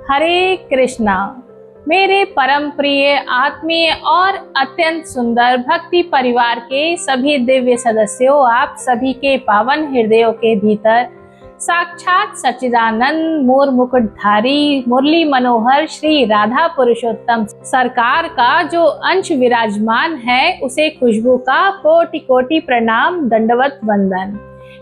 हरे कृष्णा। मेरे परम प्रिय आत्मीय और अत्यंत सुंदर भक्ति परिवार के सभी दिव्य सदस्यों, आप सभी के पावन हृदयों के भीतर साक्षात सच्चिदानंद मोर मुकुटधारी मुरली मनोहर श्री राधा पुरुषोत्तम सरकार का जो अंश विराजमान है, उसे खुशबू का कोटि कोटि प्रणाम, दंडवत वंदन।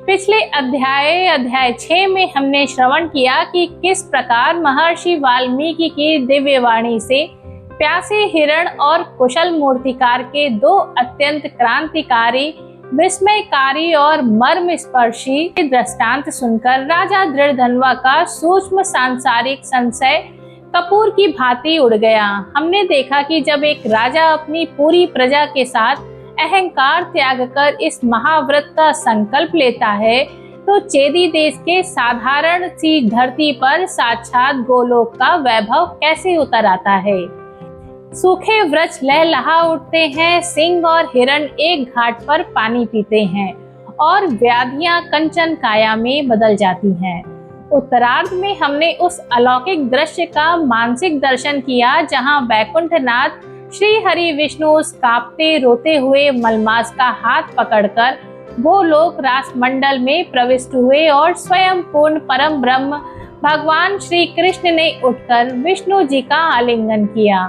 पिछले अध्याय 6 में हमने श्रवण किया कि किस प्रकार महर्षि वाल्मीकि की दिव्य वाणी से प्यासे हिरण और कुशल मूर्तिकार के दो अत्यंत क्रांतिकारी, विस्मयकारी और मर्म स्पर्शी दृष्टांत सुनकर राजा दृढ़धनवा का सूक्ष्म सांसारिक संशय कपूर की भांति उड़ गया। हमने देखा कि जब एक राजा अपनी पूरी प्रजा के साथ अहंकार त्याग कर इस महाव्रत का संकल्प लेता है, तो चेदी देश के साधारण सी धरती पर साक्षात गोलोक का वैभव कैसे उतर आता है। सूखे वृक्ष लहलहा उठते हैं, सिंह और हिरण एक घाट पर पानी पीते हैं और व्याधियां कंचन काया में बदल जाती हैं। उत्तरार्ध में हमने उस अलौकिक दृश्य का मानसिक दर्शन किया जहां वैकुंठनाथ श्री हरि विष्णु उस कांपते रोते हुए मलमास का हाथ पकड़कर वो लोग रासमंडल में प्रविष्ट हुए और स्वयं पूर्ण परम ब्रह्म भगवान श्री कृष्ण ने उठकर विष्णु जी का आलिंगन किया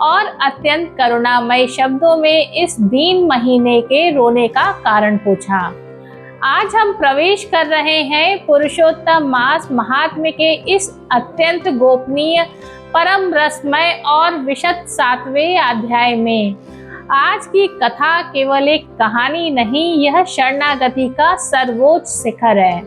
और अत्यंत करुणामय शब्दों में इस दीन महीने के रोने का कारण पूछा। आज हम प्रवेश कर रहे हैं पुरुषोत्तम मास महात्म्य के इस अत्यंत गोपनीय, परम रसमय और विशद 7वें अध्याय में। आज की कथा केवल एक कहानी नहीं, यह शरणागति का सर्वोच्च शिखर है।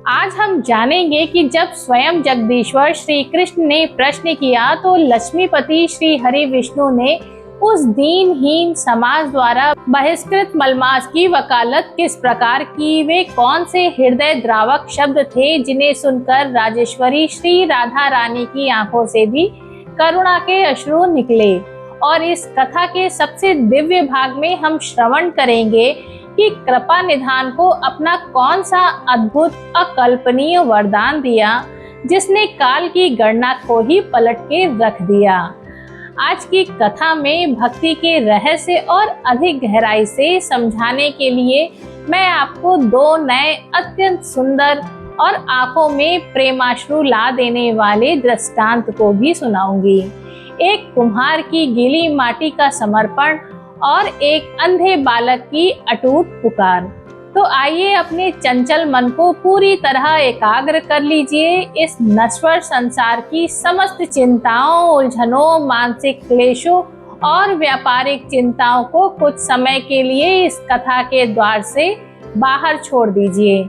आज हम जानेंगे कि जब स्वयं जगदीश्वर श्री कृष्ण ने प्रश्न किया तो लक्ष्मीपति श्री हरि विष्णु ने उस दीनहीन समाज द्वारा बहिष्कृत मलमास की वकालत किस प्रकार की, वे कौन से हृदय द्रावक शब्द थे जिन्हें सुनकर राजेश्वरी श्री राधा रानी की आंखों से भी करुणा के अश्रु निकले। और इस कथा के सबसे दिव्य भाग में हम श्रवण करेंगे कि कृपा निधान को अपना कौन सा अद्भुत अकल्पनीय वरदान दिया जिसने काल की गणना को ही पलट के रख दिया। आज की कथा में भक्ति के रहस्य और अधिक गहराई से समझाने के लिए मैं आपको दो नए अत्यंत सुंदर और आंखों में प्रेमाश्रु ला देने वाले दृष्टांत को भी सुनाऊंगी। एक कुम्हार की गीली माटी का समर्पण और एक अंधे बालक की अटूट पुकार। तो आइए अपने चंचल मन को पूरी तरह एकाग्र कर लीजिए। इस नश्वर संसार की समस्त चिंताओं, उलझनों, मानसिक क्लेशों और व्यापारिक चिंताओं को कुछ समय के लिए इस कथा के द्वार से बाहर छोड़ दीजिए।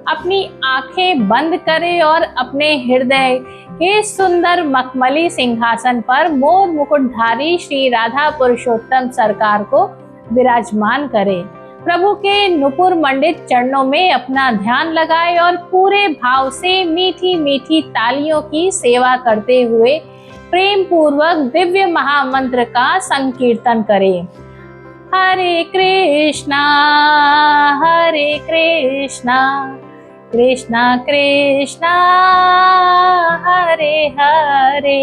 अपनी आंखें बंद करें और अपने हृदय के सुंदर मखमली सिंहासन पर मोर मुकुटधारी श्री राधा पुरुषोत्तम सरकार को विराजमान करें। प्रभु के नुपुर मंडित चरणों में अपना ध्यान लगाए और पूरे भाव से मीठी मीठी तालियों की सेवा करते हुए प्रेम पूर्वक दिव्य महामंत्र का संकीर्तन करें। हरे कृष्णा कृष्णा कृष्णा हरे हरे,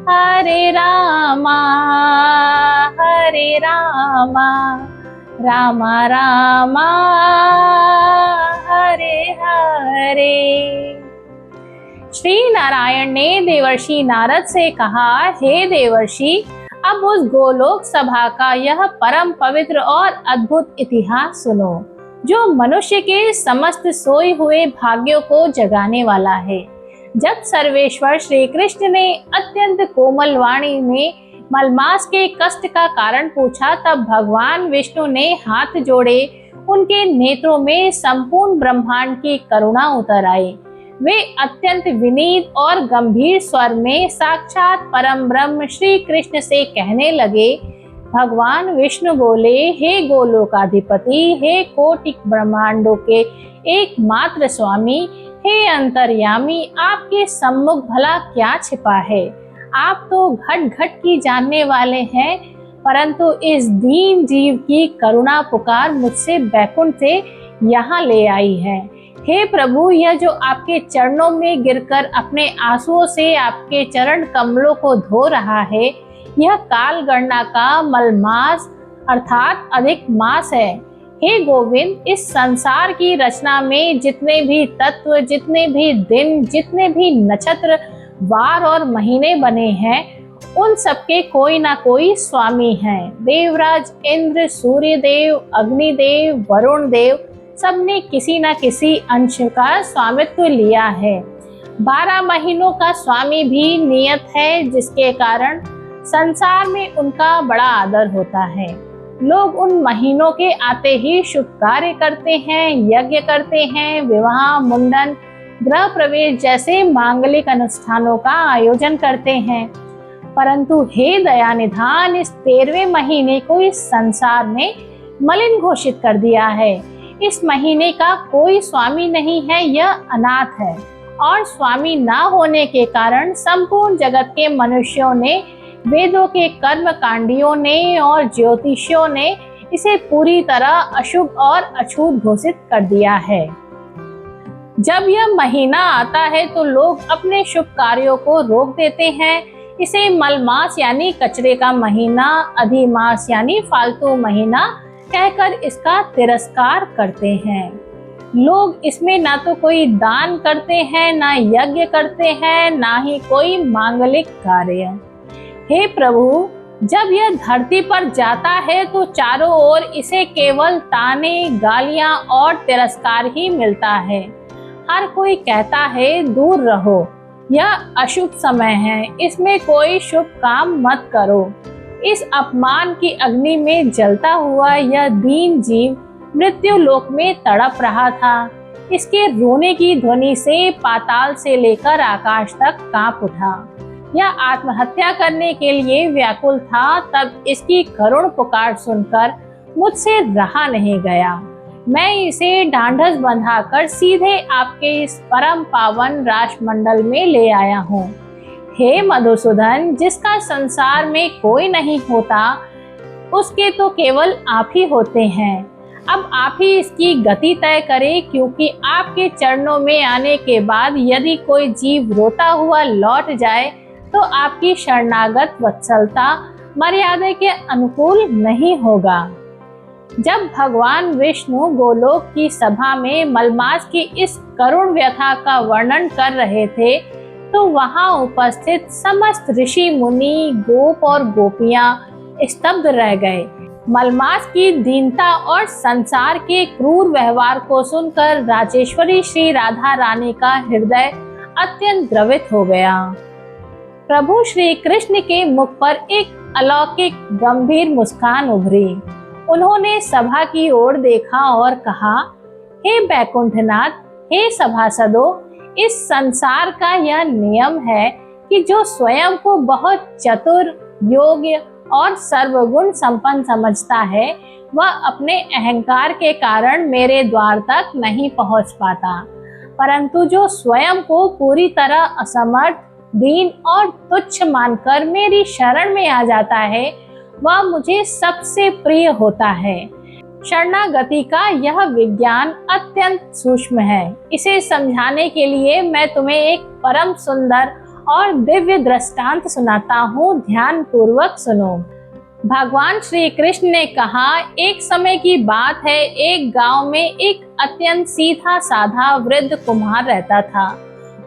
हरे रामा रामा रामा हरे हरे। श्री नारायण ने देवर्षि नारद से कहा, हे देवर्षि, अब उस गोलोक सभा का यह परम पवित्र और अद्भुत इतिहास सुनो जो मनुष्य के समस्त सोए हुए भाग्यों को जगाने वाला है। जब सर्वेश्वर श्री कृष्ण ने अत्यंत कोमल वाणी में मलमास के कष्ट का कारण पूछा, तब भगवान विष्णु ने हाथ जोड़े, उनके नेत्रों में संपूर्ण ब्रह्मांड की करुणा उतर आई। वे अत्यंत विनीत और गंभीर स्वर में साक्षात परम ब्रह्म श्री कृष्ण से कहने लगे। भगवान विष्णु बोले, हे गोलोकाधिपति, हे कोटि ब्रह्मांडों के एकमात्र स्वामी, हे अंतर्यामी, आपके सम्मुख भला क्या छिपा है। आप तो घट घट की जानने वाले हैं, परंतु इस दीन जीव की करुणा पुकार मुझसे बैकुंठ से यहाँ ले आई है। हे प्रभु, यह जो आपके चरणों में गिरकर अपने आंसुओं से आपके चरण कमलों को धो रहा है, यह काल गणना का मलमास अर्थात अधिक मास है। हे गोविंद, इस संसार की रचना में जितने भी तत्व, जितने भी दिन, जितने भी नक्षत्र, वार और महीने बने हैं, उन सबके कोई ना कोई स्वामी हैं। देवराज इंद्र, सूर्य देव, अग्निदेव, वरुण देव, सबने किसी न किसी अंश का स्वामित्व लिया है। 12 महीनों का स्वामी भी नियत है, जिसके कारण संसार में उनका बड़ा आदर होता है। लोग उन महीनों के आते ही शुभ कार्य करते हैं, यज्ञ करते हैं, विवाह, मुंडन, गृह प्रवेश जैसे मांगलिक अनुष्ठानों का आयोजन करते हैं। परंतु हे दया निधान, इस 13वें महीने को इस संसार ने मलिन घोषित कर दिया है। इस महीने का कोई स्वामी नहीं है, यह अनाथ है, और स्वामी ना होने के कारण संपूर्ण जगत के मनुष्यों ने, वेदों के कर्म कांडियों ने और ज्योतिषियों ने इसे पूरी तरह अशुभ और अछूत घोषित कर दिया है। जब यह महीना आता है तो लोग अपने शुभ कार्यों को रोक देते हैं। इसे मलमास यानी कचरे का महीना, अधिमास यानी फालतू महीना कहकर इसका तिरस्कार करते हैं। लोग इसमें ना तो कोई दान करते हैं, ना यज्ञ करते हैं, ना ही कोई मांगलिक कार्य। हे प्रभु, जब यह धरती पर जाता है तो चारों ओर इसे केवल ताने, गालियां और तिरस्कार ही मिलता है। हर कोई कहता है दूर रहो, यह अशुभ समय है, इसमें कोई शुभ काम मत करो। इस अपमान की अग्नि में जलता हुआ यह दीन जीव मृत्यु लोक में तड़प रहा था। इसके रोने की ध्वनि से पाताल से लेकर आकाश तक कांप उठा। यह आत्महत्या करने के लिए व्याकुल था। तब इसकी करुण पुकार सुनकर मुझसे रहा नहीं गया। मैं इसे ढांढस बंधाकर सीधे आपके इस परम पावन राजमंडल में ले आया हूँ। हे मधुसूदन, जिसका संसार में कोई नहीं होता, उसके तो केवल आप ही होते हैं। अब आप ही इसकी गति तय करें, क्योंकि आपके चरणों में आने के बाद यदि कोई जीव रोता हुआ लौट जाए तो आपकी शरणागत वत्सलता मर्यादा के अनुकूल नहीं होगा। जब भगवान विष्णु गोलोक की सभा में मलमास की इस करुण व्यथा का वर्णन कर रहे थे, तो वहां उपस्थित समस्त ऋषि मुनि, गोप और गोपियां स्तब्ध रह गए। मलमास की दीनता और संसार के क्रूर व्यवहार को सुनकर राजेश्वरी श्री राधा रानी का हृदय अत्यंत द्रवित हो गया। प्रभु श्री कृष्ण के मुख पर एक अलौकिक गंभीर मुस्कान उभरी। उन्होंने सभा की ओर देखा और कहा, हे बैकुंठनाथ, हे सभासदों, इस संसार का यह नियम है कि जो स्वयं को बहुत चतुर, योग्य और सर्वगुण संपन्न समझता है, वह अपने अहंकार के कारण मेरे द्वार तक नहीं पहुंच पाता। परंतु जो स्वयं को पूरी तरह असमर्थ, दीन और तुच्छ मानकर मेरी शरण में आ जाता है, वह मुझे सबसे प्रिय होता है। शरणागति का यह विज्ञान अत्यंत सूक्ष्म है। इसे समझाने के लिए मैं तुम्हें एक परम सुंदर और दिव्य दृष्टांत सुनाता हूँ, ध्यान पूर्वक सुनो। भगवान श्री कृष्ण ने कहा, एक समय की बात है, एक गांव में एक अत्यंत सीधा साधा वृद्ध कुम्हार रहता था।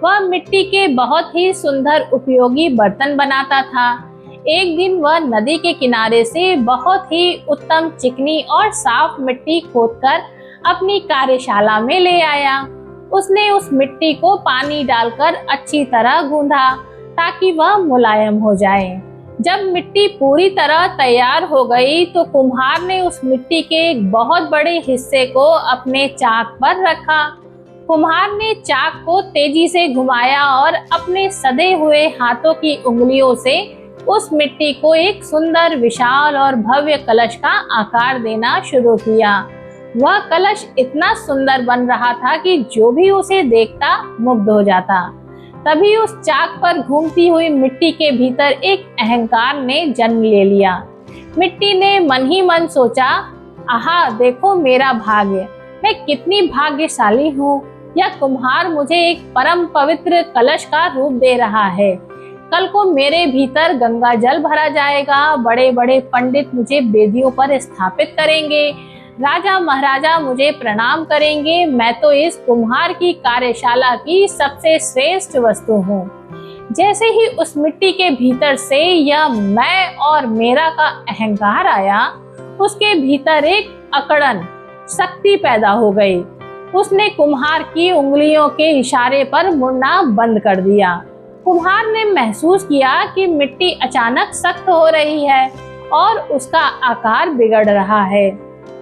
वह मिट्टी के बहुत ही सुंदर उपयोगी बर्तन बनाता था। एक दिन वह नदी के किनारे से बहुत ही उत्तम चिकनी और साफ मिट्टी खोदकर अपनी कार्यशाला में ले आया। उसने उस मिट्टी को पानी डालकर अच्छी तरह गूंधा ताकि वह मुलायम हो जाए। जब मिट्टी पूरी तरह तैयार हो गई तो कुम्हार ने उस मिट्टी के एक बहुत बड़े हिस्से को अपने चाक पर रखा। कुम्हार ने चाक को तेजी से घुमाया और अपने सधे हुए हाथों की उंगलियों से उस मिट्टी को एक सुंदर, विशाल और भव्य कलश का आकार देना शुरू किया। वह कलश इतना सुंदर बन रहा था कि जो भी उसे देखता मुग्ध हो जाता। तभी उस चाक पर घूमती हुई मिट्टी के भीतर एक अहंकार ने जन्म ले लिया। मिट्टी ने मन ही मन सोचा, आहा, देखो मेरा भाग्य, मैं कितनी भाग्यशाली हूँ। यह कुम्हार मुझे एक परम पवित्र कलश का रूप दे रहा है। कल को मेरे भीतर गंगा जल भरा जाएगा, बड़े बड़े पंडित मुझे वेदियों पर स्थापित करेंगे, राजा महाराजा मुझे प्रणाम करेंगे। मैं तो इस कुम्हार की कार्यशाला की सबसे श्रेष्ठ वस्तु हूँ। जैसे ही उस मिट्टी के भीतर से यह मैं और मेरा का अहंकार आया, उसके भीतर एक अकड़न शक्ति पैदा हो गई। उसने कुम्हार की उंगलियों के इशारे पर मुड़ना बंद कर दिया। कुम्हार ने महसूस किया कि मिट्टी अचानक सख्त हो रही है और उसका आकार बिगड़ रहा है।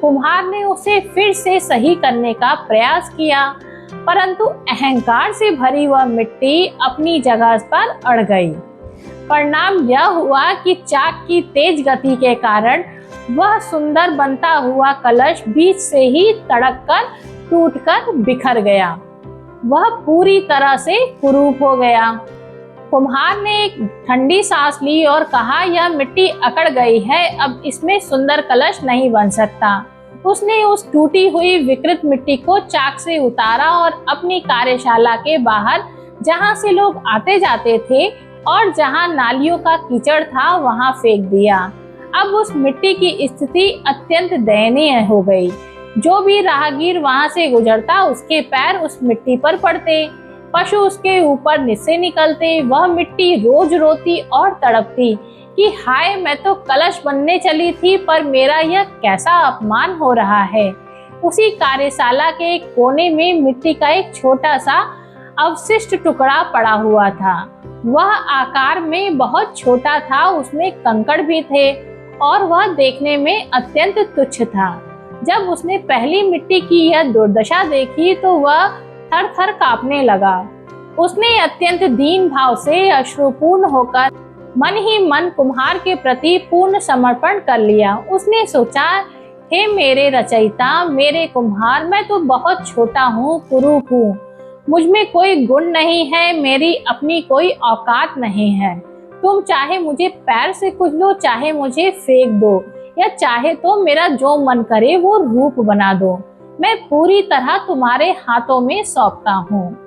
कुम्हार ने उसे फिर से सही करने का प्रयास किया, परंतु अहंकार से भरी वह मिट्टी अपनी जगह पर अड़ गई। परिणाम यह हुआ कि चाक की तेज गति के कारण वह सुंदर बनता हुआ कलश बीच से ही तड़ककर टूटकर बिखर गया। वह पूरी तरह से कुरूप हो गया। कुम्हार ने एक ठंडी सांस ली और कहा, यह मिट्टी अकड़ गई है, अब इसमें सुंदर कलश नहीं बन सकता। उसने उस टूटी हुई विकृत मिट्टी को चाक से उतारा और अपनी कार्यशाला के बाहर, जहां से लोग आते जाते थे और जहां नालियों का कीचड़ था, वहां फेंक दिया। अब उस मिट्टी की स्थिति अत्यंत दयनीय हो गई। जो भी राहगीर वहां से गुजरता, उसके पैर उस मिट्टी पर पड़ते, पशु उसके ऊपर निस्से निकलते। वह मिट्टी रोज रोती और तड़पती कि हाय, मैं तो कलश बनने चली थी, पर मेरा यह कैसा अपमान हो रहा है। उसी कार्यशाला के एक कोने में मिट्टी का एक छोटा सा अवशिष्ट टुकड़ा पड़ा हुआ था। वह आकार में बहुत छोटा था, उसमें कंकड़ भी थे और वह देखने में अत्यंत तुच्छ था। जब उसने पहली मिट्टी की यह दुर्दशा देखी तो वह थर थर कांपने लगा। उसने अत्यंत दीन भाव से अश्रुपूर्ण होकर मन ही मन कुम्हार के प्रति पूर्ण समर्पण कर लिया। उसने सोचा, हे मेरे रचयिता, मेरे कुम्हार, मैं तो बहुत छोटा हूँ, कुरूप हूँ, मुझ में कोई गुण नहीं है, मेरी अपनी कोई औकात नहीं है। तुम चाहे मुझे पैर से कुचलो लो, चाहे मुझे फेंक दो, या चाहे तो मेरा जो मन करे वो रूप बना दो, मैं पूरी तरह तुम्हारे हाथों में सौंपता हूँ।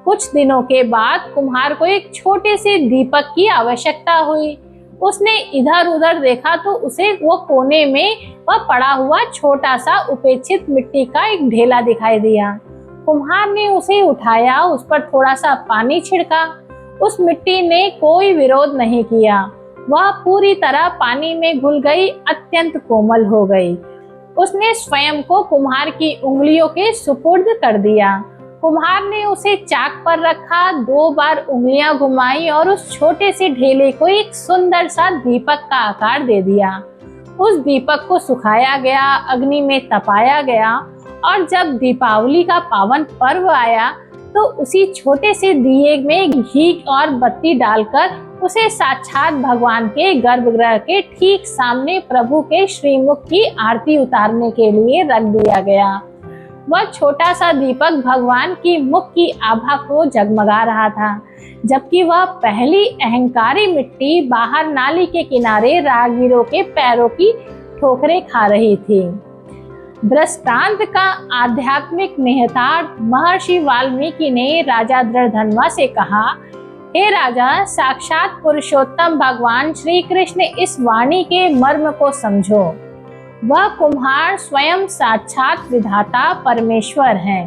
कुछ दिनों के बाद कुम्हार को एक छोटे से दीपक की आवश्यकता हुई। उसने इधर उधर देखा तो उसे वो कोने में वह पड़ा हुआ छोटा सा उपेक्षित मिट्टी का एक ढेला दिखाई दिया। कुम्हार ने उसे उठाया, उस पर थोड़ा सा पानी छिड़का। उस मिट्टी ने कोई विरोध नहीं किया, वह पूरी तरह पानी में घुल गई, अत्यंत कोमल हो गई। उसने स्वयं को कुम्हार की उंगलियों के सुपुर्द कर दिया। कुम्हार ने उसे चाक पर रखा, 2 बार उंगलियां घुमाई और उस छोटे से ढेले को एक सुंदर सा दीपक का आकार दे दिया। उस दीपक को सुखाया गया, अग्नि में तपाया गया और जब दीपावली का पावन पर्व आया तो उसी छोटे से दिए में घी और बत्ती डालकर उसे साक्षात भगवान के गर्भगृह के ठीक सामने प्रभु के श्रीमुख की आरती उतारने के लिए रख दिया गया। वह छोटा सा दीपक भगवान की मुख की आभा को जगमगा रहा था, जबकि वह पहली अहंकारी मिट्टी बाहर नाली के किनारे राहगीरों के पैरों की ठोकरें खा रही थी। दृष्टांत का आध्यात्मिक निहितार्थ महर्षि वाल्मीकि ने राजा दृढ़धनवा से कहा, हे राजा, साक्षात पुरुषोत्तम भगवान श्री कृष्ण इस वाणी के मर्म को समझो। वह कुम्हार स्वयं साक्षात विधाता परमेश्वर हैं।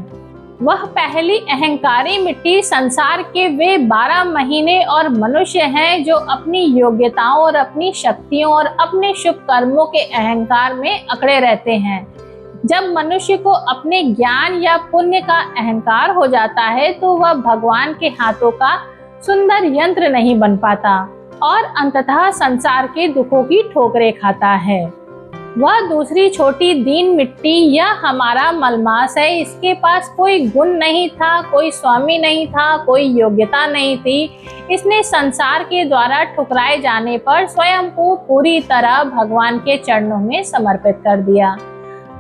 वह पहली अहंकारी मिट्टी संसार के वे 12 महीने और मनुष्य हैं जो अपनी योग्यताओं और अपनी शक्तियों और अपने शुभ कर्मों के अहंकार में अकड़े रहते हैं। जब मनुष्य को अपने ज्ञान या पुण्य का अहंकार हो जाता है तो वह भगवान के हाथों का सुंदर यंत्र नहीं बन पाता और अंततः संसार के दुखों की ठोकरें खाता है। वह दूसरी छोटी दीन मिट्टी यह हमारा मलमास है। इसके पास कोई गुण नहीं था, कोई स्वामी नहीं था, कोई योग्यता नहीं थी। इसने संसार के द्वारा ठुकराए जाने पर स्वयं को पूरी तरह भगवान के चरणों में समर्पित कर दिया।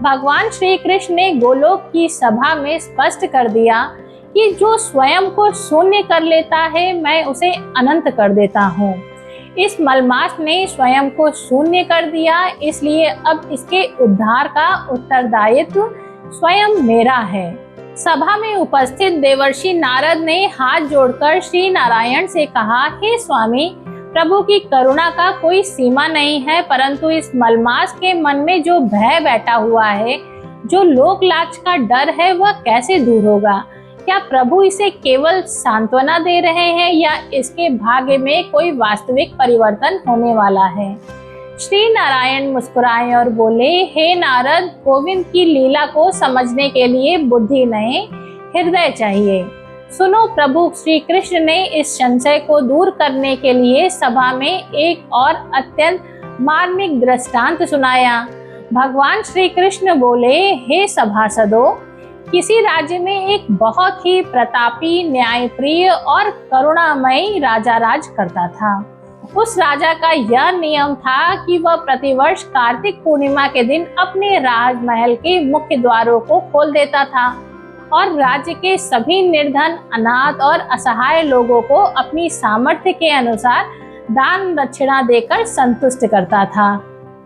भगवान श्री कृष्ण ने गोलोक की सभा में स्पष्ट कर दिया कि जो स्वयं को शून्य कर लेता है, मैं उसे अनंत कर देता हूँ। इस मलमास ने स्वयं को शून्य कर दिया, इसलिए अब इसके उद्धार का उत्तरदायित्व स्वयं मेरा है। सभा में उपस्थित देवर्षि नारद ने हाथ जोड़कर श्री नारायण से कहा, हे स्वामी, प्रभु की करुणा का कोई सीमा नहीं है, परंतु इस मलमास के मन में जो भय बैठा हुआ है, जो लोक लाज का डर है, वह कैसे दूर होगा? क्या प्रभु इसे केवल सांत्वना दे रहे हैं या इसके भाग्य में कोई वास्तविक परिवर्तन होने वाला है? श्री नारायण मुस्कुराए और बोले, हे नारद, गोविंद की लीला को समझने के लिए बुद्धि नहीं, हृदय चाहिए। सुनो, प्रभु श्री कृष्ण ने इस संशय को दूर करने के लिए सभा में एक और अत्यंत मार्मिक दृष्टांत सुनाया। भगवान श्री कृष्ण बोले, हे सभासदों, किसी राज्य में एक बहुत ही प्रतापी, न्यायप्रिय और करुणामयी राजा राज करता था। उस राजा का यह नियम था कि वह प्रतिवर्ष कार्तिक पूर्णिमा के दिन अपने राजमहल के मुख्य द्वारों को खोल देता था और राज्य के सभी निर्धन, अनाथ और असहाय लोगों को अपनी सामर्थ्य के अनुसार दान दक्षिणा देकर संतुष्ट करता था।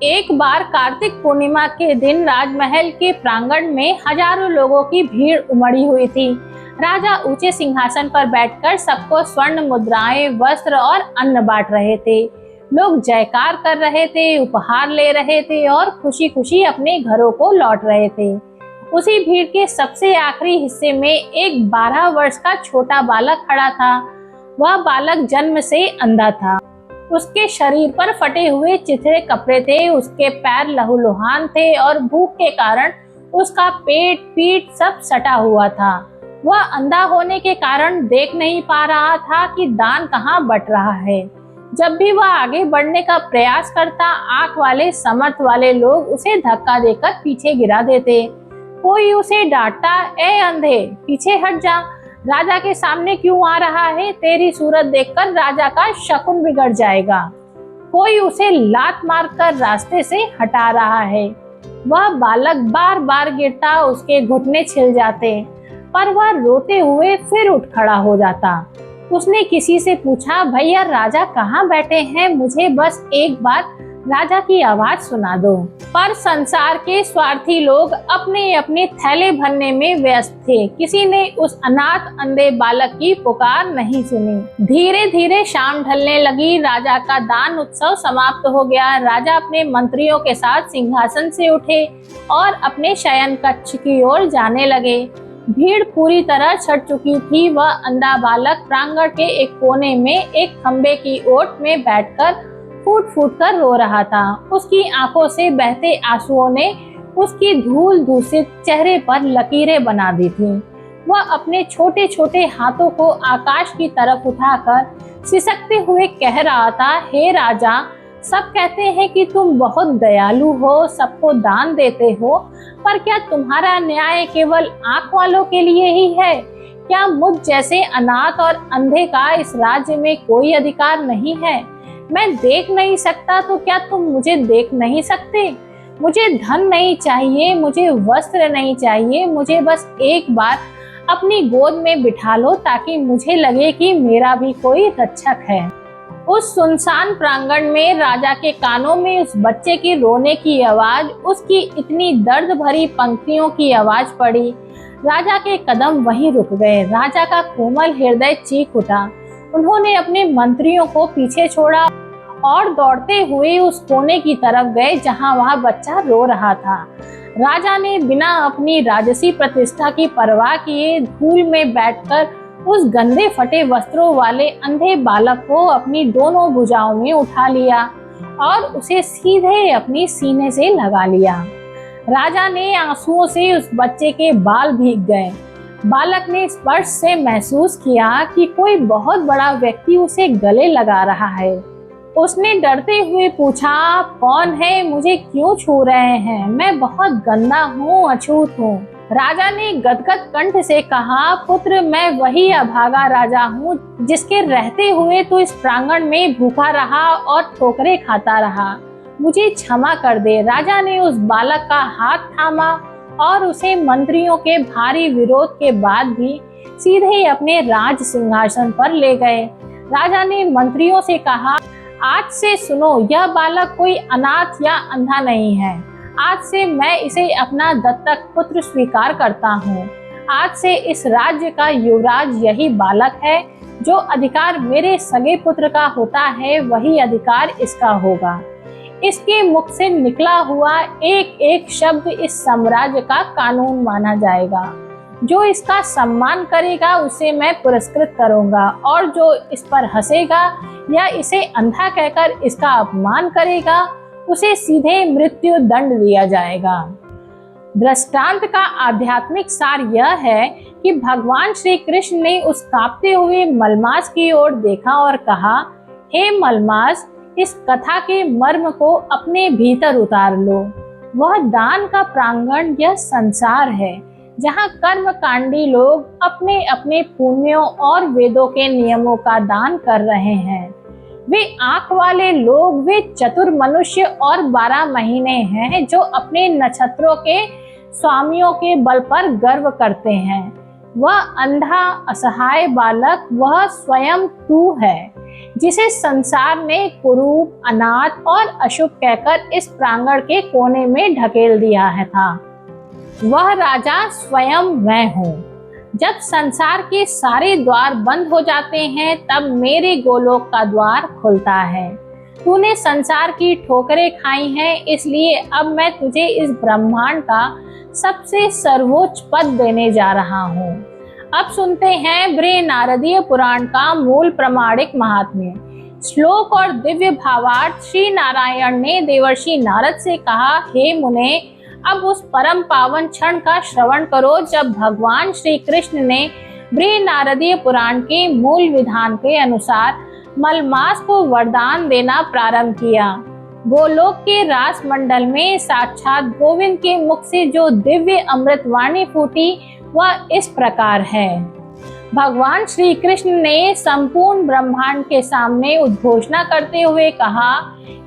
एक बार कार्तिक पूर्णिमा के दिन राजमहल के प्रांगण में हजारों लोगों की भीड़ उमड़ी हुई थी। राजा ऊंचे सिंहासन पर बैठकर सबको स्वर्ण मुद्राएं, वस्त्र और अन्न बांट रहे थे। लोग जयकार कर रहे थे, उपहार ले रहे थे और खुशी खुशी अपने घरों को लौट रहे थे। उसी भीड़ के सबसे आखिरी हिस्से में एक 12 वर्ष का छोटा बालक खड़ा था। वह बालक जन्म से अंधा था। उसके शरीर पर फटे हुए चिथड़े कपड़े थे, उसके पैर लहूलुहान थे और भूख के कारण उसका पेट, पीठ सब सटा हुआ था। वह अंधा होने के कारण देख नहीं पा रहा था कि दान कहाँ बट रहा है। जब भी वह आगे बढ़ने का प्रयास करता, आंख वाले, समर्थ वाले लोग उसे धक्का देकर पीछे गिरा देते। कोई उसे डांटता, ए अंधे, पीछे हट जा, राजा के सामने क्यों आ रहा है? तेरी सूरत देखकर राजा का शकुन बिगड़ जाएगा। कोई उसे लात मारकर रास्ते से हटा रहा है। वह बालक बार बार गिरता, उसके घुटने छिल जाते, पर वह रोते हुए फिर उठ खड़ा हो जाता। उसने किसी से पूछा, भैया राजा कहाँ बैठे हैं? मुझे बस एक बार राजा की आवाज सुना दो। पर संसार के स्वार्थी लोग अपने अपने थैले भरने में व्यस्त थे। किसी ने उस अनाथ अंधे बालक की पुकार नहीं सुनी। धीरे धीरे शाम ढलने लगी। राजा का दान उत्सव समाप्त हो गया। राजा अपने मंत्रियों के साथ सिंहासन से उठे और अपने शयन कक्ष की ओर जाने लगे। भीड़ पूरी तरह छट चुकी थी। वह अंधा बालक प्रांगण के एक कोने में एक खंबे की ओट में बैठकर फूट फूट कर रो रहा था। उसकी आंखों से बहते आंसुओं ने उसकी धूल दूषित चेहरे पर लकीरें बना दी थी। वह अपने छोटे छोटे हाथों को आकाश की तरफ उठाकर सिसकते हुए कह रहा था, हे राजा, सब कहते हैं कि तुम बहुत दयालु हो, सबको दान देते हो, पर क्या तुम्हारा न्याय केवल आंख वालों के लिए ही है? क्या मुझ जैसे अनाथ और अंधे का इस राज्य में कोई अधिकार नहीं है? मैं देख नहीं सकता तो क्या तुम मुझे देख नहीं सकते? मुझे धन नहीं चाहिए, मुझे वस्त्र नहीं चाहिए, मुझे बस एक बार अपनी गोद में बिठा लो ताकि मुझे लगे कि मेरा भी कोई रक्षक है। उस सुनसान प्रांगण में राजा के कानों में उस बच्चे की रोने की आवाज, उसकी इतनी दर्द भरी पंक्तियों की आवाज पड़ी। राजा के कदम वहीं रुक गए। राजा का कोमल हृदय चीख उठा। उन्होंने अपने मंत्रियों को पीछे छोड़ा और दौड़ते हुए उस कोने की तरफ गए जहां वह बच्चा रो रहा था। राजा ने बिना अपनी राजसी प्रतिष्ठा की परवाह किए धूल में बैठकर उस गंदे फटे वस्त्रों वाले अंधे बालक को अपनी दोनों भुजाओं में उठा लिया और उसे सीधे अपनी सीने से लगा लिया। राजा ने आंसुओं से उस बच्चे के बाल भीग गए। बालक ने स्पर्श से महसूस किया कि कोई बहुत बड़ा व्यक्ति उसे गले लगा रहा है। उसने डरते हुए पूछा, कौन है? मुझे क्यों छू रहे हैं? मैं बहुत गंदा हूँ, अछूत हूँ। राजा ने गदगद कंठ से कहा, पुत्र, मैं वही अभागा राजा हूँ जिसके रहते हुए तू इस प्रांगण में भूखा रहा और ठोकरें खाता रहा। मुझे क्षमा कर दे। राजा ने उस बालक का हाथ थामा और उसे मंत्रियों के भारी विरोध के बाद भी सीधे अपने राज सिंहासन पर ले गए। राजा ने मंत्रियों से कहा, आज से सुनो, यह बालक कोई अनाथ या अंधा नहीं है। आज से मैं इसे अपना दत्तक पुत्र स्वीकार करता हूँ। आज से इस राज्य का युवराज यही बालक है। जो अधिकार मेरे सगे पुत्र का होता है वही अधिकार इसका होगा। इसके मुख से निकला हुआ एक एक शब्द इस साम्राज्य का कानून माना जाएगा। जो इसका सम्मान करेगा उसे मैं पुरस्कृत करूंगा, और जो इस पर हंसेगा या इसे अंधा कहकर इसका अपमान करेगा उसे सीधे मृत्यु दंड दिया जाएगा। दृष्टांत का आध्यात्मिक सार यह है कि भगवान श्री कृष्ण ने उस कांपते हुए मलमास की ओर देखा और कहा, हे मलमास, इस कथा के मर्म को अपने भीतर उतार लो। वह दान का प्रांगण यह संसार है जहाँ कर्मकांडी लोग अपने अपने पुण्यों और वेदों के नियमों का दान कर रहे हैं। वे आंख वाले लोग, वे चतुर मनुष्य और 12 महीने हैं जो अपने नक्षत्रों के स्वामियों के बल पर गर्व करते हैं। वह अंधा असहाय बालक वह स्वयं तू है जिसे संसार ने कुरूप, अनाथ और अशुभ कहकर इस प्रांगण के कोने में ढकेल दिया है था। वह राजा स्वयं मैं हूँ। जब संसार के सारे द्वार बंद हो जाते हैं तब मेरे गोलोक का द्वार खुलता है। तूने संसार की ठोकरें खाई हैं, इसलिए अब मैं तुझे इस ब्रह्मांड का सबसे सर्वोच्च पद देने जा रहा हूँ। अब सुनते हैं बृहद नारदीय पुराण का मूल प्रमाणिक महात्म्य। श्लोक और दिव्य भावार्थ। श्री नारायण ने देवर्षि नारद से कहा, हे मुने, अब उस परम पावन क्षण का श्रवण करो जब भगवान श्री कृष्ण ने बृहद नारदीय पुराण के मूल विधान के अनुसार मलमास को वरदान देना प्रारंभ किया। गोलोक के रास मंडल में साक्षात गोविंद के मुख से जो दिव्य अमृत वाणी फूटी वह इस प्रकार है। भगवान श्री कृष्ण ने संपूर्ण ब्रह्मांड के सामने उद्घोषणा करते हुए कहा,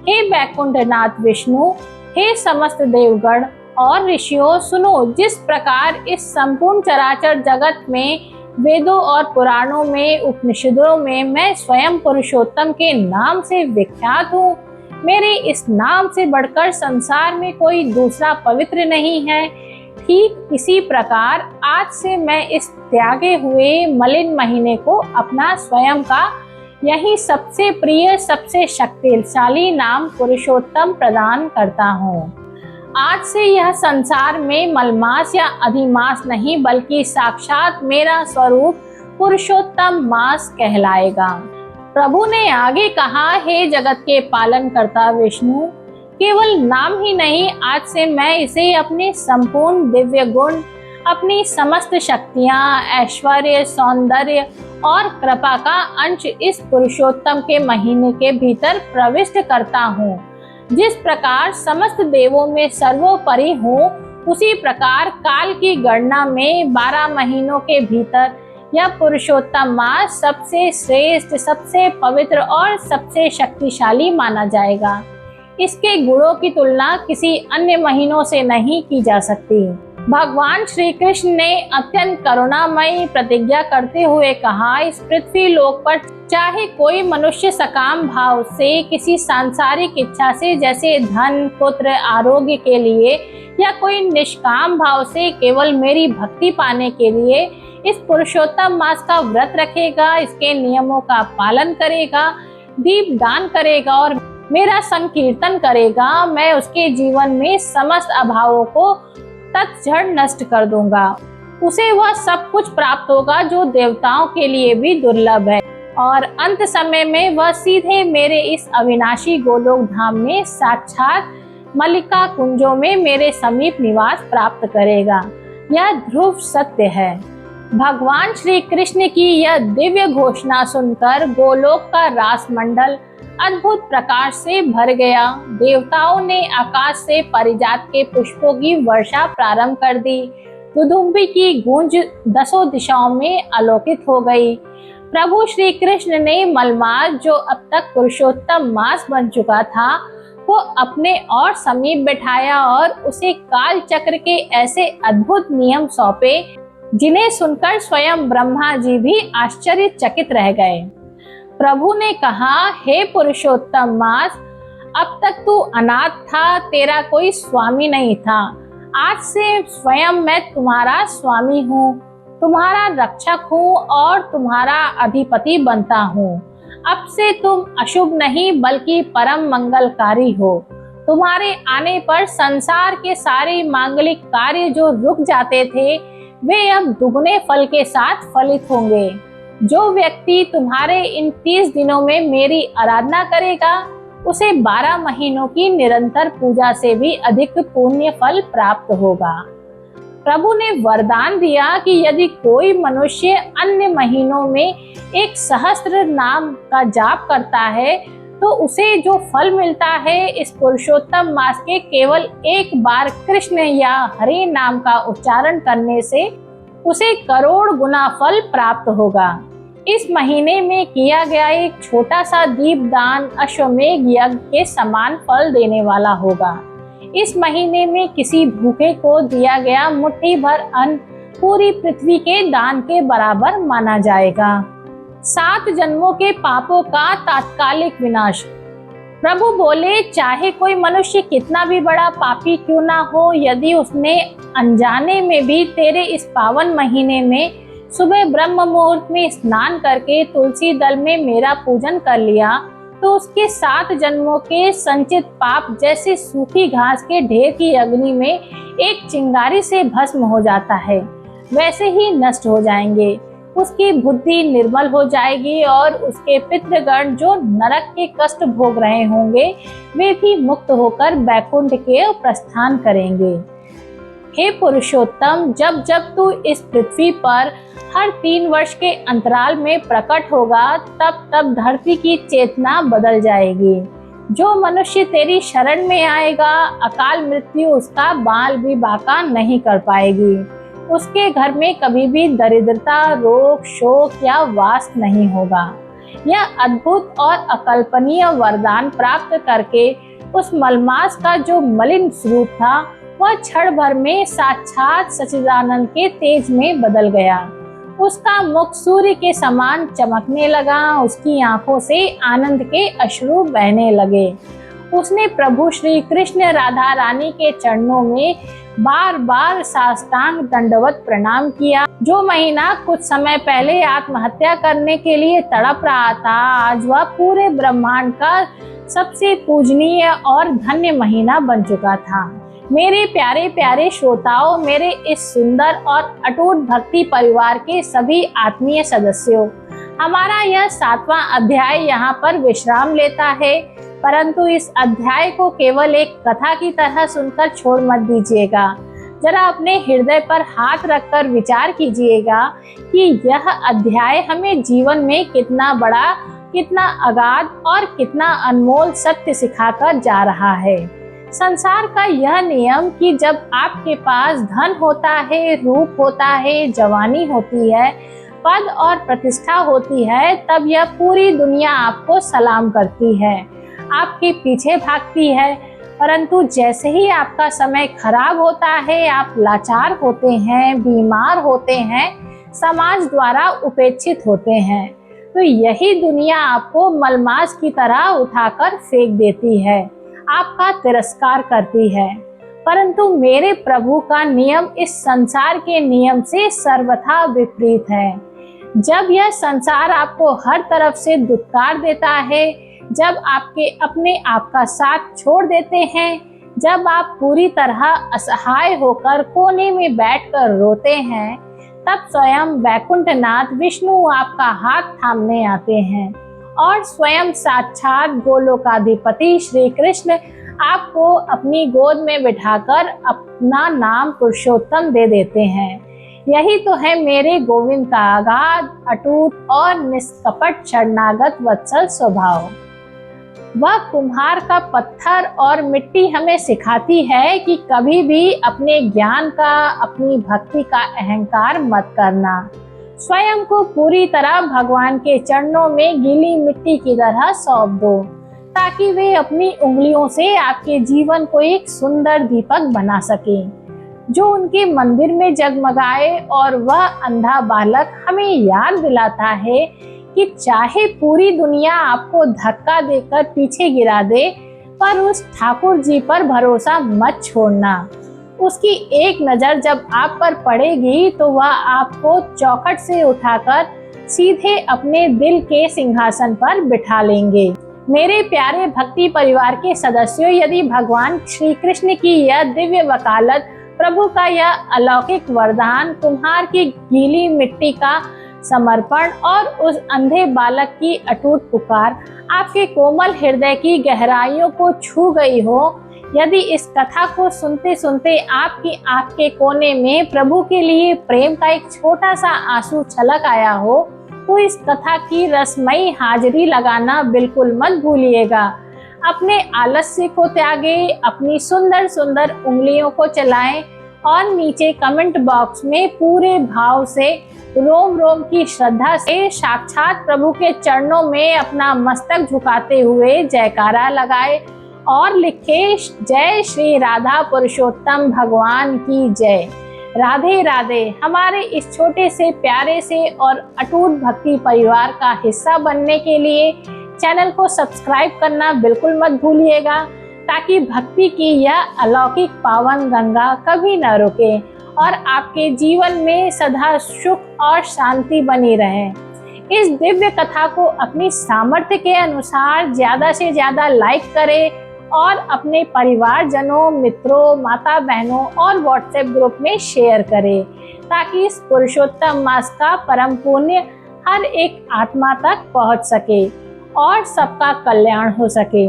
हे बैकुंठनाथ विष्णु, हे समस्त देवगण और ऋषियों, सुनो। जिस प्रकार इस संपूर्ण चराचर जगत में वेदों और पुराणों में, उपनिषदों में मैं स्वयं पुरुषोत्तम के नाम से विख्यात हूँ, मेरे इस नाम से बढ़कर संसार में कोई दूसरा पवित्र नहीं है, ठीक इसी प्रकार आज से मैं इस त्यागे हुए मलिन महीने को अपना स्वयं का यही सबसे प्रिय, सबसे शक्तिशाली नाम पुरुषोत्तम प्रदान करता हूँ। आज से यह संसार में मलमास या अधिमास नहीं बल्कि साक्षात मेरा स्वरूप पुरुषोत्तम मास कहलाएगा। प्रभु ने आगे कहा, हे जगत के पालन करता विष्णु, केवल नाम ही नहीं, आज से मैं इसे अपने संपूर्ण दिव्य गुण, अपनी समस्त शक्तियाँ, ऐश्वर्य, सौंदर्य और कृपा का अंश इस पुरुषोत्तम के महीने के भीतर प्रविष्ट करता हूँ। जिस प्रकार समस्त देवों में सर्वोपरि हूँ, उसी प्रकार काल की गणना में 12 महीनों के भीतर यह पुरुषोत्तम मास सबसे श्रेष्ठ, सबसे पवित्र और सबसे शक्तिशाली माना जाएगा। इसके गुणों की तुलना किसी अन्य महीनों से नहीं की जा सकती। भगवान श्री कृष्ण ने अत्यंत करुणामयी प्रतिज्ञा करते हुए कहा, इस पृथ्वी लोक पर चाहे कोई मनुष्य सकाम भाव से किसी सांसारिक इच्छा से जैसे धन, पुत्र, आरोग्य के लिए, या कोई निष्काम भाव से केवल मेरी भक्ति पाने के लिए इस पुरुषोत्तम मास का व्रत रखेगा, इसके नियमों का पालन करेगा, दीप दान करेगा और मेरा संकीर्तन करेगा, मैं उसके जीवन में समस्त अभावों को तत्क्षण नष्ट कर दूंगा। उसे वह सब कुछ प्राप्त होगा जो देवताओं के लिए भी दुर्लभ है, और अंत समय में वह सीधे मेरे इस अविनाशी गोलोक धाम में साक्षात मल्लिका कुंजों में मेरे समीप निवास प्राप्त करेगा। यह ध्रुव सत्य है। भगवान श्री कृष्ण की यह दिव्य घोषणा सुनकर गोलोक का रास मंडल अद्भुत प्रकाश से भर गया। देवताओं ने आकाश से पारिजात के पुष्पों की वर्षा प्रारंभ कर दी। दुदुम्बी की गूंज 10 दिशाओं में अलौकित हो गई। प्रभु श्री कृष्ण ने मलमास, जो अब तक पुरुषोत्तम मास बन चुका था, को अपने और समीप बैठाया और उसे काल चक्र के ऐसे अद्भुत नियम सौंपे जिन्हें सुनकर स्वयं ब्रह्मा जी भी आश्चर्यचकित रह गए। प्रभु ने कहा, हे पुरुषोत्तम मास, अब तक तू अनाथ था, तेरा कोई स्वामी नहीं था। आज से स्वयं मैं तुम्हारा स्वामी हूँ। तुम्हारा रक्षक हूँ और तुम्हारा अधिपति बनता हूँ। अब से तुम अशुभ नहीं बल्कि परम मंगलकारी हो। तुम्हारे आने पर संसार के सारे मांगलिक कार्य जो रुक जाते थे वे अब दुगने फल के साथ फलित होंगे। जो व्यक्ति तुम्हारे इन 30 दिनों में मेरी आराधना करेगा उसे 12 महीनों की निरंतर पूजा से भी अधिक पुण्य फल प्राप्त होगा। प्रभु ने वरदान दिया कि यदि कोई मनुष्य अन्य महीनों में 1 सहस्त्र नाम का जाप करता है तो उसे जो फल मिलता है इस पुरुषोत्तम मास के केवल एक बार कृष्ण या हरि नाम का उच्चारण करने से उसे करोड़ गुना फल प्राप्त होगा। इस महीने में किया गया एक छोटा सा दीपदान अश्वमेघ यज्ञ के समान फल देने वाला होगा। इस महीने में किसी भूखे को दिया गया मुट्ठी भर अन्न पूरी पृथ्वी के दान के बराबर माना जाएगा। 7 जन्मों के पापों का तात्कालिक विनाश। प्रभु बोले, चाहे कोई मनुष्य कितना भी बड़ा पापी क्यों ना हो, यदि उसने अनजाने में भी तेरे इस पावन महीने में सुबह ब्रह्म मुहूर्त में स्नान करके तुलसी दल में मेरा पूजन कर लिया तो उसके 7 जन्मों के संचित पाप जैसे सूखी घास के ढेर की अग्नि में एक चिंगारी से भस्म हो जाता है वैसे ही नष्ट हो जाएंगे। उसकी बुद्धि निर्मल हो जाएगी और उसके पितृगण जो नरक के कष्ट भोग रहे होंगे वे भी मुक्त होकर बैकुंठ के प्रस्थान करेंगे। हे पुरुषोत्तम, जब जब तू इस पृथ्वी पर हर 3 वर्ष के अंतराल में प्रकट होगा तब तब धरती की चेतना बदल जाएगी। जो मनुष्य तेरी शरण में आएगा अकाल मृत्यु उसका बाल भी बाका नहीं कर पाएगी। उसके घर में कभी भी दरिद्रता, रोग, शोक या वास नहीं होगा। यह अद्भुत और अकल्पनीय वरदान प्राप्त करके उस मलमास का जो मलिन स्वरूप था वह क्षण भर में साक्षात सच्चिदानंद के तेज में बदल गया। उसका मुख सूर्य के समान चमकने लगा, उसकी आंखों से आनंद के अश्रु बहने लगे। उसने प्रभु श्री कृष्ण राधा रानी के चरणों में बार बार साष्टांग दंडवत प्रणाम किया। जो महीना कुछ समय पहले आत्महत्या करने के लिए तड़प रहा था आज वह पूरे ब्रह्मांड का सबसे पूजनीय और धन्य महीना बन चुका था। मेरे प्यारे प्यारे श्रोताओं, मेरे इस सुंदर और अटूट भक्ति परिवार के सभी आत्मीय सदस्यों, हमारा यह 7वां अध्याय यहाँ पर विश्राम लेता है, परंतु इस अध्याय को केवल एक कथा की तरह सुनकर छोड़ मत दीजिएगा। जरा अपने हृदय पर हाथ रखकर विचार कीजिएगा कि यह अध्याय हमें जीवन में कितना बड़ा, कितना अगाध और कितना अनमोल सत्य सिखाकर जा रहा है। संसार का यह नियम कि जब आपके पास धन होता है, रूप होता है, जवानी होती है, पद और प्रतिष्ठा होती है, तब यह पूरी दुनिया आपको सलाम करती है, आपके पीछे भागती है। परंतु जैसे ही आपका समय खराब होता है, आप लाचार होते हैं, बीमार होते हैं, समाज द्वारा उपेक्षित होते हैं, तो यही दुनिया आपको मलमास की तरह उठाकर फेंक देती है, आपका तिरस्कार करती है। परंतु मेरे प्रभु का नियम इस संसार के नियम से सर्वथा विपरीत है। जब यह संसार आपको हर तरफ से दुत्कार देता है, जब आपके अपने आप का साथ छोड़ देते हैं, जब आप पूरी तरह असहाय होकर कोने में बैठकर रोते हैं, तब स्वयं वैकुंठनाथ विष्णु आपका हाथ थामने आते हैं और स्वयं साक्षात गोलोकाधिपति श्री कृष्ण आपको अपनी गोद में बिठाकर अपना नाम पुरुषोत्तम दे देते हैं। यही तो है मेरे गोविंद का अगाध, अटूट और निष्कपट शरणागत वत्सल स्वभाव। वह कुम्हार का पत्थर और मिट्टी हमें सिखाती है कि कभी भी अपने ज्ञान का, अपनी भक्ति का अहंकार मत करना। स्वयं को पूरी तरह भगवान के चरणों में गीली मिट्टी की तरह सौंप दो, ताकि वे अपनी उंगलियों से आपके जीवन को एक सुंदर दीपक बना सके, जो उनके मंदिर में जगमगाए। और वह अंधा बालक हमें याद दिलाता है कि चाहे पूरी दुनिया आपको धक्का देकर पीछे गिरा दे, पर उस ठाकुर जी पर भरोसा मत छोड़ना। उसकी एक नज़र जब आप पर पड़ेगी तो वह आपको चौखट से उठाकर सीधे अपने दिल के सिंहासन पर बिठा लेंगे। मेरे प्यारे भक्ति परिवार के सदस्यों, यदि भगवान श्री कृष्ण की यह दिव्य वकालत, प्रभु का यह अलौकिक वरदान, कुम्हार की गीली मिट्टी का समर्पण और उस अंधे बालक की अटूट पुकार आपके कोमल हृदय की गहराइयों को छू गई हो, यदि इस कथा को सुनते सुनते आपकी आंख के कोने में प्रभु के लिए प्रेम का एक छोटा सा आंसू छलक आया हो, तो इस कथा की रसमयी हाजिरी लगाना बिल्कुल मत भूलिएगा। अपने आलस्य को त्यागे, अपनी सुंदर सुंदर उंगलियों को चलाएं और नीचे कमेंट बॉक्स में पूरे भाव से, रोम रोम की श्रद्धा से साक्षात प्रभु के चरणों में अपना मस्तक झुकाते हुए जयकारा लगाए और लिखे, जय श्री राधा पुरुषोत्तम भगवान की जय। राधे राधे। हमारे इस छोटे से प्यारे से और अटूट भक्ति परिवार का हिस्सा बनने के लिए चैनल को सब्सक्राइब करना बिल्कुल मत भूलिएगा, ताकि भक्ति की यह अलौकिक पावन गंगा कभी न रुके और आपके जीवन में सदा सुख और शांति बनी रहे। इस दिव्य कथा को अपनी सामर्थ्य के अनुसार ज़्यादा से ज़्यादा लाइक करें और अपने परिवारजनों, मित्रों, माता बहनों और व्हाट्सएप ग्रुप में शेयर करें, ताकि इस पुरुषोत्तम मास का परम पुण्य हर एक आत्मा तक पहुंच सके और सबका कल्याण हो सके।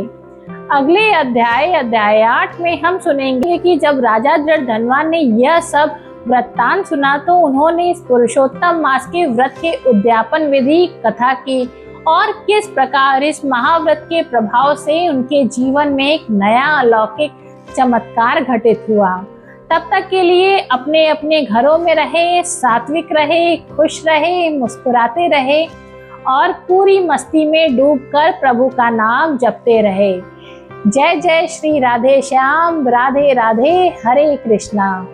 अगले अध्याय 8 में हम सुनेंगे कि जब राजा दृढ़धनवान ने यह सब वृत्तांत सुना तो उन्होंने इस पुरुषोत्तम मास के व्रत के उद्यापन विधि कथा की और किस प्रकार इस महाव्रत के प्रभाव से उनके जीवन में एक नया अलौकिक चमत्कार घटित हुआ। तब तक के लिए अपने अपने घरों में रहे, सात्विक रहे, खुश रहे, मुस्कुराते रहे और पूरी मस्ती में डूबकर प्रभु का नाम जपते रहे। जय जय श्री राधे श्याम। राधे राधे। हरे कृष्णा।